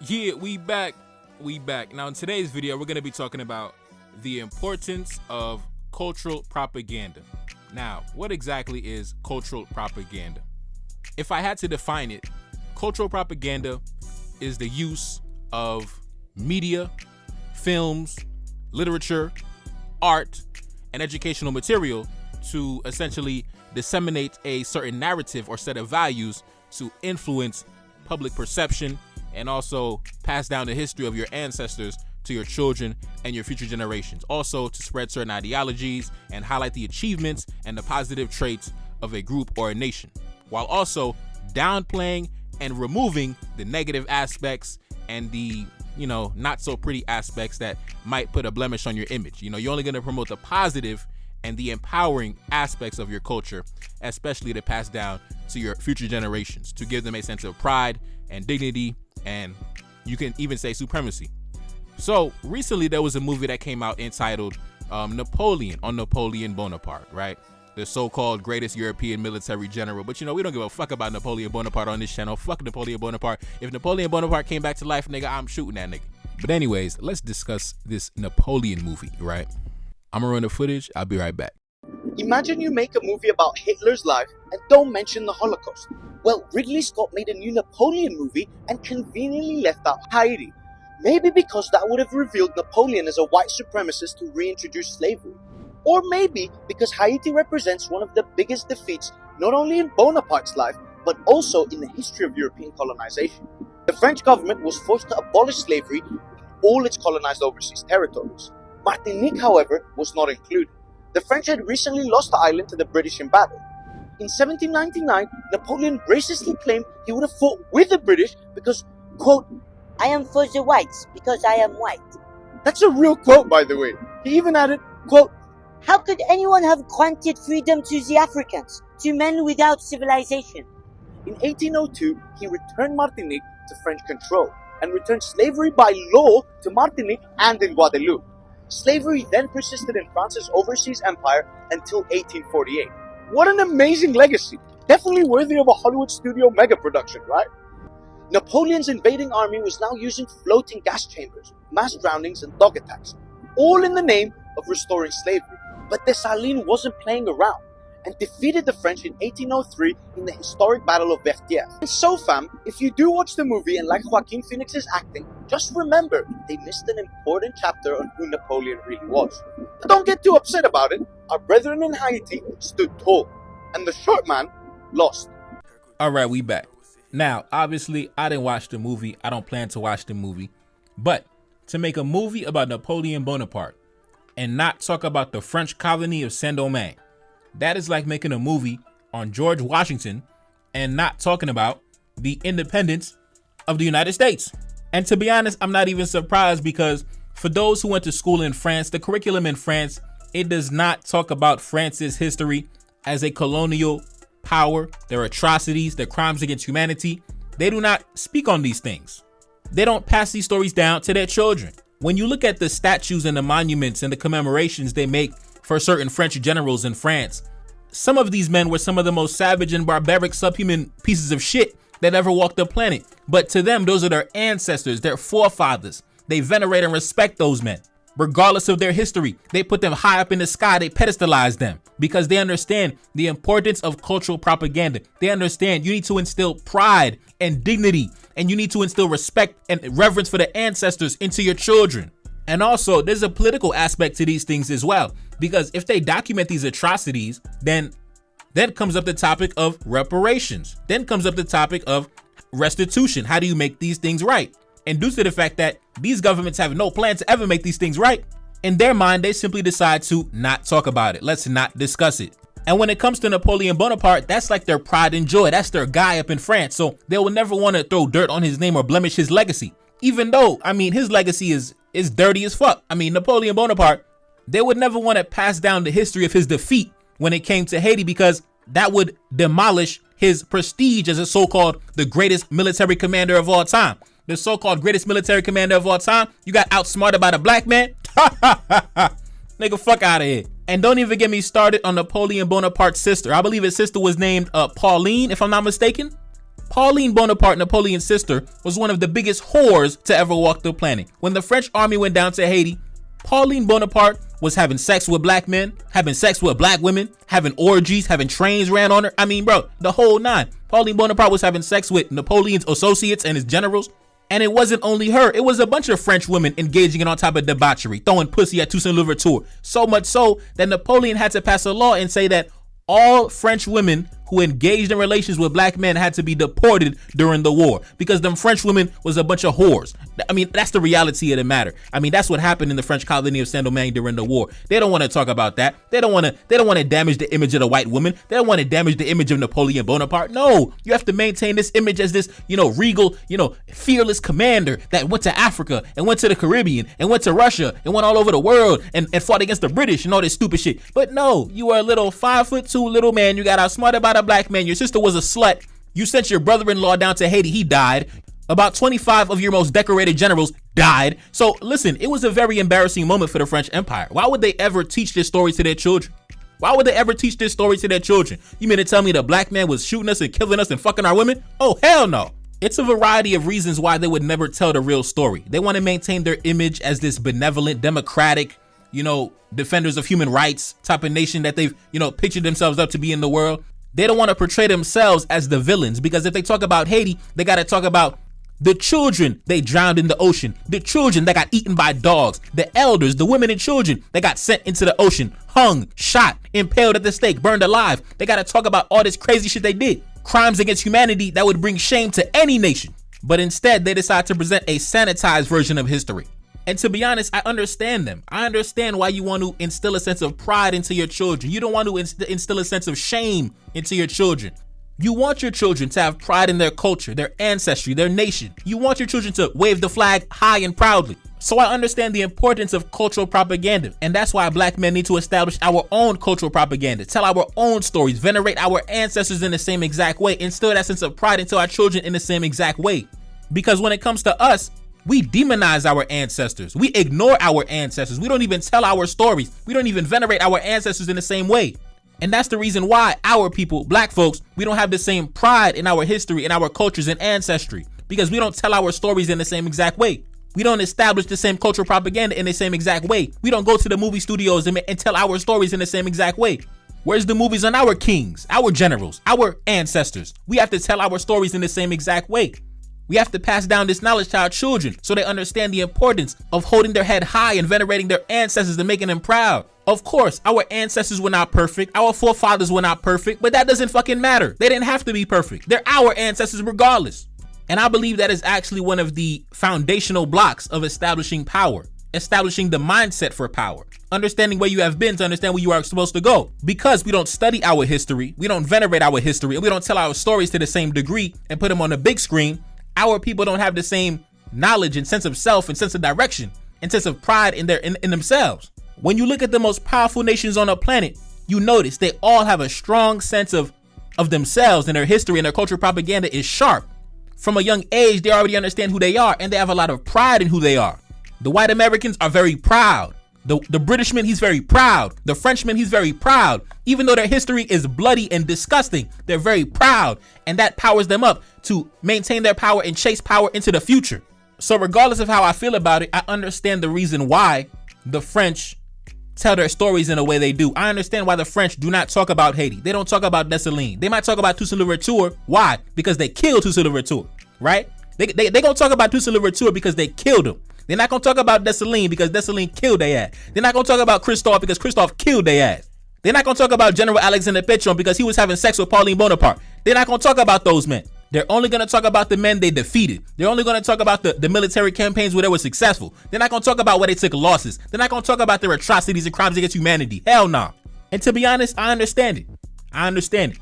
Yeah, we back. Now in today's video, we're going to be talking about the importance of cultural propaganda. Now, what exactly is cultural propaganda? If I had to define it, cultural propaganda is the use of media, films, literature, art, and educational material to essentially disseminate a certain narrative or set of values to influence public perception and also pass down the history of your ancestors to your children and your future generations. Also to spread certain ideologies and highlight the achievements and the positive traits of a group or a nation, while also downplaying and removing the negative aspects and the, not so pretty aspects that might put a blemish on your image. You're only going to promote the positive and the empowering aspects of your culture, especially to pass down to your future generations, to give them a sense of pride and dignity, and you can even say supremacy. So recently there was a movie that came out entitled Napoleon Bonaparte, right? The so-called greatest European military general. But we don't give a fuck about Napoleon Bonaparte on this channel. Fuck Napoleon Bonaparte. If Napoleon Bonaparte came back to life, nigga, I'm shooting that nigga. But anyways, let's discuss this Napoleon movie, right? I'm gonna run the footage. I'll be right back. Imagine you make a movie about Hitler's life and don't mention the Holocaust. Well, Ridley Scott made a new Napoleon movie and conveniently left out Haiti. Maybe because that would have revealed Napoleon as a white supremacist who reintroduced slavery. Or maybe because Haiti represents one of the biggest defeats not only in Bonaparte's life, but also in the history of European colonization. The French government was forced to abolish slavery in all its colonized overseas territories. Martinique, however, was not included. The French had recently lost the island to the British in battle. In 1799, Napoleon graciously claimed he would have fought with the British because, quote, I am for the whites because I am white. That's a real quote, by the way. He even added, quote, how could anyone have granted freedom to the Africans, to men without civilization? In 1802, he returned Martinique to French control and returned slavery by law to Martinique and in Guadeloupe. Slavery then persisted in France's overseas empire until 1848. What an amazing legacy! Definitely worthy of a Hollywood studio mega production, right? Napoleon's invading army was now using floating gas chambers, mass drownings, and dog attacks, all in the name of restoring slavery. But Dessalines wasn't playing around and defeated the French in 1803 in the historic Battle of Vertières. And so fam, if you do watch the movie and like Joaquin Phoenix's acting, just remember they missed an important chapter on who Napoleon really was. But don't get too upset about it. Our brethren in Haiti stood tall, and the short man lost. All right, we back. Now, obviously, I didn't watch the movie. I don't plan to watch the movie. But to make a movie about Napoleon Bonaparte and not talk about the French colony of Saint-Domingue, that is like making a movie on George Washington and not talking about the independence of the United States. And to be honest, I'm not even surprised, because for those who went to school in France, the curriculum in France, it does not talk about France's history as a colonial power, their atrocities, their crimes against humanity. They do not speak on these things. They don't pass these stories down to their children. When you look at the statues and the monuments and the commemorations they make for certain French generals in France, some of these men were some of the most savage and barbaric subhuman pieces of shit that ever walked the planet. But to them, those are their ancestors, their forefathers. They venerate and respect those men. Regardless of their history, they put them high up in the sky. They pedestalize them because they understand the importance of cultural propaganda. They understand you need to instill pride and dignity, and you need to instill respect and reverence for the ancestors into your children. And also, there's a political aspect to these things as well, because if they document these atrocities, then comes up the topic of reparations. Then comes up the topic of restitution. How do you make these things right? And due to the fact that these governments have no plan to ever make these things right, in their mind, they simply decide to not talk about it. Let's not discuss it. And when it comes to Napoleon Bonaparte, that's like their pride and joy. That's their guy up in France. So they will never want to throw dirt on his name or blemish his legacy. Even though, his legacy is dirty as fuck. Napoleon Bonaparte, they would never want to pass down the history of his defeat when it came to Haiti, because that would demolish his prestige as a so-called the greatest military commander of all time. The so-called greatest military commander of all time, you got outsmarted by the black man? Nigga, fuck out of here. And don't even get me started on Napoleon Bonaparte's sister. I believe his sister was named Pauline, if I'm not mistaken. Pauline Bonaparte, Napoleon's sister, was one of the biggest whores to ever walk the planet. When the French army went down to Haiti, Pauline Bonaparte was having sex with black men, having sex with black women, having orgies, having trains ran on her. I mean, bro, the whole nine. Pauline Bonaparte was having sex with Napoleon's associates and his generals. And it wasn't only her. It was a bunch of French women engaging in all type of debauchery, throwing pussy at Toussaint Louverture. So much so that Napoleon had to pass a law and say that all French women who engaged in relations with black men had to be deported during the war, because them French women was a bunch of whores. I mean, that's the reality of the matter. I mean, that's what happened in the French colony of Saint-Domingue during the war. They don't want to talk about that. They don't want to damage the image of the white woman. They don't want to damage the image of Napoleon Bonaparte. No, you have to maintain this image as this, regal, fearless commander that went to Africa and went to the Caribbean and went to Russia and went all over the world and fought against the British and all this stupid shit. But no, you are a little 5'2" little man. You got outsmarted by the black man. Your sister was a slut. You sent your brother-in-law down to Haiti. He died. About 25 of your most decorated generals died. So listen, it was a very embarrassing moment for the French Empire. Why would they ever teach this story to their children? Why would they ever teach this story to their children? You mean to tell me the black man was shooting us and killing us and fucking our women? Oh, hell no. It's a variety of reasons why they would never tell the real story. They want to maintain their image as this benevolent, democratic, defenders of human rights type of nation that they've, pictured themselves up to be in the world. They don't want to portray themselves as the villains, because if they talk about Haiti, they got to talk about the children they drowned in the ocean, the children that got eaten by dogs, the elders, the women and children that got sent into the ocean, hung, shot, impaled at the stake, burned alive. They got to talk about all this crazy shit they did, crimes against humanity that would bring shame to any nation. But instead, they decide to present a sanitized version of history. And to be honest, I understand them. I understand why you want to instill a sense of pride into your children. You don't want to instill a sense of shame into your children. You want your children to have pride in their culture, their ancestry, their nation. You want your children to wave the flag high and proudly. So I understand the importance of cultural propaganda. And that's why black men need to establish our own cultural propaganda, tell our own stories, venerate our ancestors in the same exact way, instill that sense of pride into our children in the same exact way. Because when it comes to us, we demonize our ancestors. We ignore our ancestors. We don't even tell our stories. We don't even venerate our ancestors in the same way. And that's the reason why our people, black folks, we don't have the same pride in our history, in our cultures and ancestry, because we don't tell our stories in the same exact way. We don't establish the same cultural propaganda in the same exact way. We don't go to the movie studios and tell our stories in the same exact way. Where's the movies on our kings, our generals, our ancestors? We have to tell our stories in the same exact way. We have to pass down this knowledge to our children so they understand the importance of holding their head high and venerating their ancestors and making them proud. Of course, our ancestors were not perfect. Our forefathers were not perfect, but that doesn't fucking matter. They didn't have to be perfect. They're our ancestors regardless. And I believe that is actually one of the foundational blocks of establishing power, establishing the mindset for power, understanding where you have been to understand where you are supposed to go. Because we don't study our history, we don't venerate our history, and we don't tell our stories to the same degree and put them on the big screen, our people don't have the same knowledge and sense of self and sense of direction and sense of pride in themselves. When you look at the most powerful nations on the planet, you notice they all have a strong sense of themselves, and their history and their cultural propaganda is sharp. From a young age, they already understand who they are, and they have a lot of pride in who they are. The white Americans are very proud. The Britishman, he's very proud. The Frenchman, he's very proud. Even though their history is bloody and disgusting, they're very proud, and that powers them up to maintain their power and chase power into the future. So regardless of how I feel about it, I understand the reason why the French tell their stories in the way they do. I understand why the French do not talk about Haiti. They don't talk about Dessalines. They might talk about Toussaint Louverture. Why? Because they killed Toussaint Louverture, right? They gonna talk about Toussaint Louverture because they killed him. They're not gonna talk about Dessalines because Dessalines killed their ass. They're not gonna talk about Christophe because Christophe killed their ass. They're not gonna talk about General Alexander Pétion because he was having sex with Pauline Bonaparte. They're not gonna talk about those men. They're only gonna talk about the men they defeated. They're only gonna talk about the military campaigns where they were successful. They're not gonna talk about where they took losses. They're not gonna talk about their atrocities and crimes against humanity. Hell no. And to be honest, I understand it. I understand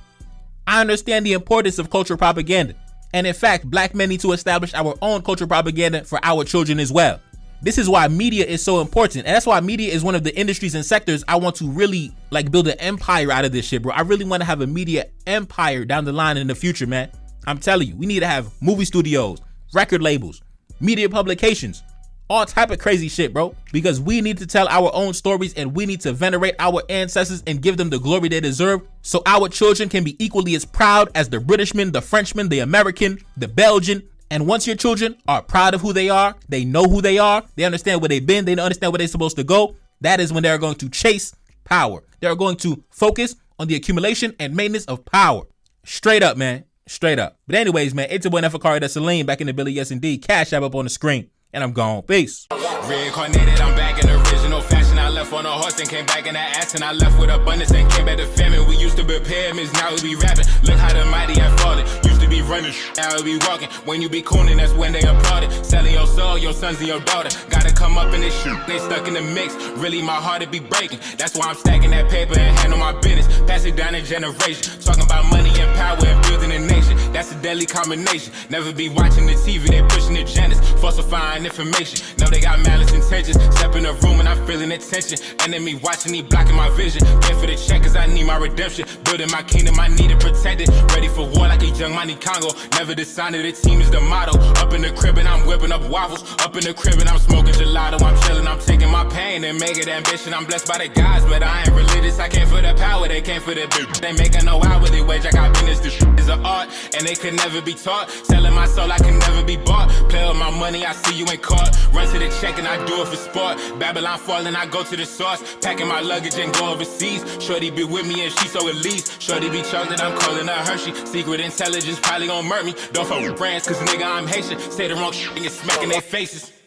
the importance of cultural propaganda. And in fact, black men need to establish our own cultural propaganda for our children as well. This is why media is so important. And that's why media is one of the industries and sectors I want to really build an empire out of this shit, bro. I really want to have a media empire down the line in the future, man. I'm telling you, we need to have movie studios, record labels, media publications, all type of crazy shit, bro. Because we need to tell our own stories and we need to venerate our ancestors and give them the glory they deserve so our children can be equally as proud as the Britishman, the Frenchman, the American, the Belgian. And once your children are proud of who they are, they know who they are, they understand where they've been, they understand where they're supposed to go, that is when they're going to chase power. They're going to focus on the accumulation and maintenance of power. Straight up, man. Straight up. But anyways, man, it's your boy Nefakari, that's Celine, back in the Billy, yes indeed. Cash App up on the screen. And I'm gone. Peace. Reincarnated, I'm back in original fashion. I left on a horse and came back in that ass, and I left with abundance and came back to famine. We used to be pyramids, now we be rapping. Look how the mighty have fallen. Used to be running, now we be walking. When you be cooning, that's when they applauded. Selling your soul, your sons and your daughter. Gotta come up in this shit, they stuck in the mix. Really, my heart it be breaking. That's why I'm stacking that paper and handle my business. Pass it down in generation. Talking about money and power and building a nation. That's a deadly combination. Never be watching the TV, they pushing agendas, falsifying information. Know they got malice intentions. Step in the room and I'm feeling the tension. Enemy watching me blocking my vision. Pay for the check cause I need my redemption. Building my kingdom, I need it protected. Ready for war like a young Money Congo. Never decided the team is the motto. Up in the crib and I'm whipping up waffles. Up in the crib and I'm smoking gelato. I'm chilling, I'm taking my pain and make it ambition. I'm blessed by the gods, but I ain't religious. I came for the power, they came for the bitch. They making no hourly wage, I got business. This is an art and they could never be taught. Selling my soul, I can never be bought. Play with my money, I see you in court. Run to the check and I do it for sport. Babylon falling, I go to the source. Packing my luggage and go overseas. Shorty be with me and she so elite. Shorty be chocolate, I'm calling her Hershey. Secret intelligence probably gon' murk me. Don't fuck with brands cause nigga I'm Haitian. Say the wrong shit and get smacking their faces.